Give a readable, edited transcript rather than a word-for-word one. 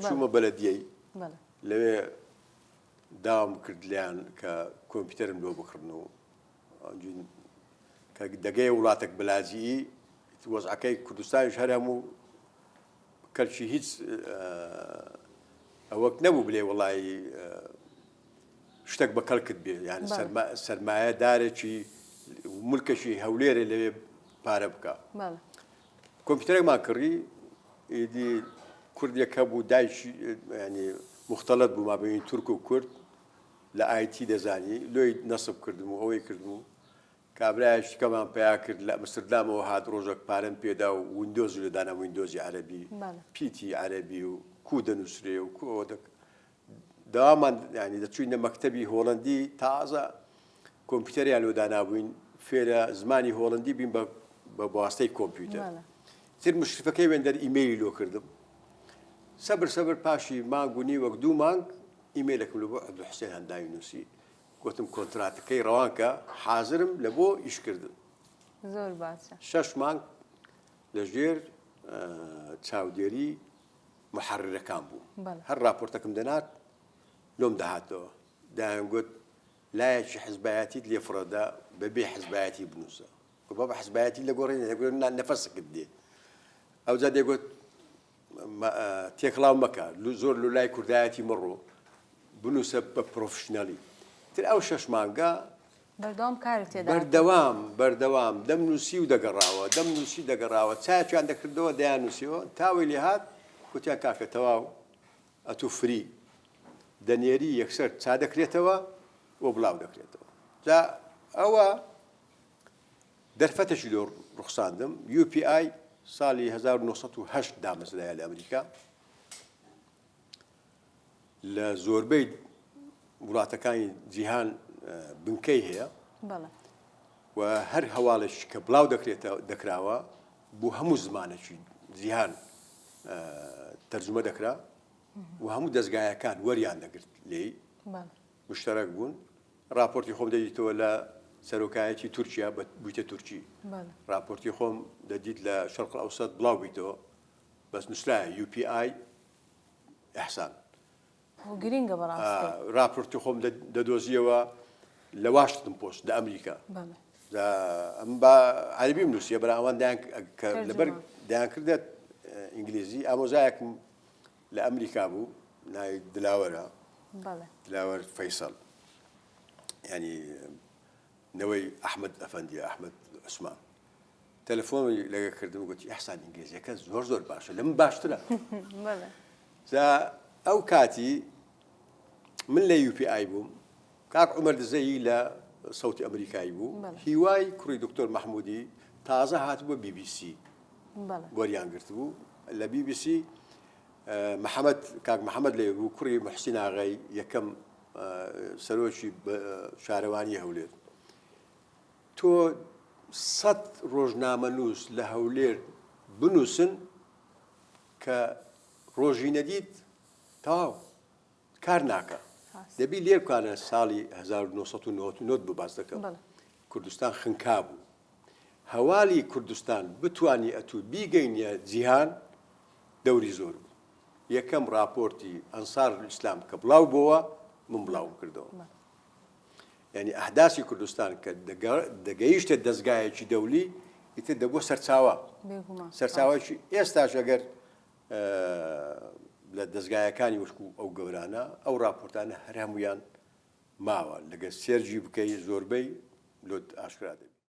چوومە بەلەدیەی لەوێ داوام کرد لیان کە کۆمپیوتەرم لۆ بکڕن و کە دەگەی وڵاتێک بەلاجیئی وەزعەکەی کوردستانیش هەر هەموو کەلکی هیچ ئەوەک نەبوو بڵێ وەڵی شتێک بە کەڵکت بێ یعنی سەرمایە دارێکی ملکەشی هەولێرە لەوێ پارە بکە کۆمپیوتەرێکمان کڕی ئیدی کوردێک هەبوو دایکی ینی مختلط بوو مابینی تورک و کورد لە ئایتی دەزانی لۆی نەسب کردم و ئەوەی کردم و کابرایشی کەمان پیا کرد لە ئەمستردامەوە هات ڕۆژێک پارەم پێدا و ویندۆز لەدانا ویندۆزی عەرەبی پیتی عەرەبی و کو دەنووسرێ و کو داوامان ینی دەچووینە مەکتەبی هۆڵەندی تازە کۆمپیوتەریان لۆ دانابووین فێرە زمانی هۆڵەندی بین بە واستەی کۆمپیوتەر تر مشرفەکەی وێندەر ئیمەیلی لۆ کردم سەبر پاشی مانگ و نیوەک 2 مانگ ئیمەیلێکم لە بۆ عەبدولحوسێن هەنداوی نووسی گوتم کۆنتراتەکەی ڕەوانکە حازرم لە بۆ ئیشکردن زۆر باشە 6 مانگ لەژێر چاودێری محەڕرەکان بوو هەر راپۆرتەکەم دەنات لۆم دەهاتەوە دایان گوت لایەکی حزبایەتیت لێ فڕەدا بەبێ حزبایەتی بنووسە بابە حزبایەتی لە گۆڕێنە نەفەسەکت دێ ئەوجا دەیگوت تێکڵاو مەکە زۆر لە لای کوردایەتی مەڕۆ بنووسە بە پرۆفشنەلی تر ئەو 6 مانگە بەردەوام کارت تێدا بەردەوام دەمنووسی و دەگەڕاوە چاچیان دەکردەوە دەیانووسیەوە تاوی لێ هات گوتیان کاکە تەواو ئەتوو فری دەنێری یەکسەر چا دەکرێتەوە بۆ بڵاو دەکرێتەوە جا ئەوە دەرفەتێکی لۆ ڕوخساندم UPI ساڵی 1970 دامەزرایە لە ئەمریکا لە زۆربەی وڵاتەکانی جیهان بنکەی هەیە و هەر هەواڵێکی کە بڵاو دەکراوە بۆ هەموو زمانێکی جیهان تەرجمە دەکرا و هەموو دەستگایەکان وەریان دەگرت لێی مشتەرەک بوون راپۆرتی خۆم دەدیتەوە لە سەرۆکایەتی تورکیا بوویتە تورکی راپۆرتی خۆم دەدیت لە شەرق ئەوسەد بڵاو بیتەوە بەس نووسرایە UPI ئەحسان گرینگە بەڕاستی راپۆرتی خۆم دەدۆزیەوە لە واشنگتن پۆست لە ئەمریکا ئەم بە عەرەبی بنووسیە بەراوان لەبەر دایانکردێت ئینگلیزی ئامۆزایەکم لە ئەمریکا بوو ناوی دلاوەرە دلاوەر فەیسەڵ ینی نەوەی ئەحمەد ئەفەندی ئەحمەد عوسمان تەلەفۆنی لەگە کردم و گوتی ئەحسان ئینگلیزیەکە زۆر باشە لە من باشترە ئەو کاتی من لە UPI بووم کاک عومەر دزەیی لە سەوتی ئەمریکایی بوو هیوای کوڕی دکتۆر مەحموودی تازە هاتبووە BBC وەریان گرت بوو لە BBC کاک محەممەد لێ بوو کوڕی موحسین ئاغای یەکەم سەرۆکی شارەوانی هەولێر تۆ 100 ڕۆژنامە نووس لە هەولێر بنووسن کە ڕۆژی نەدیت تەواو کار ناکە دەبی لێر بکانە ساڵی 1990 بۆ باس دەکەم کوردستان خنکا بوو هەواڵی کوردستان بتوانی ئەتوو بیگەینە جیهان دەوری زۆر بوو یەکەم راپۆرتی ئەنسار ئیسلام کە بڵاو بووە من بڵاوم کردەوە ینی ئەحداسی کوردستان کە دەگەیشتە دەستگایەکی دەولی ئیتر دەبووە سەرچاوەیەکی ئێستاش ئەگەر لە دەستگایەکانی وشک و ئەو گەورانە ئەو راپۆرتانە هەر هەمویان ماوە لەگە سێرجی بکەی زۆربەی لۆت ئاشکرا دەبێت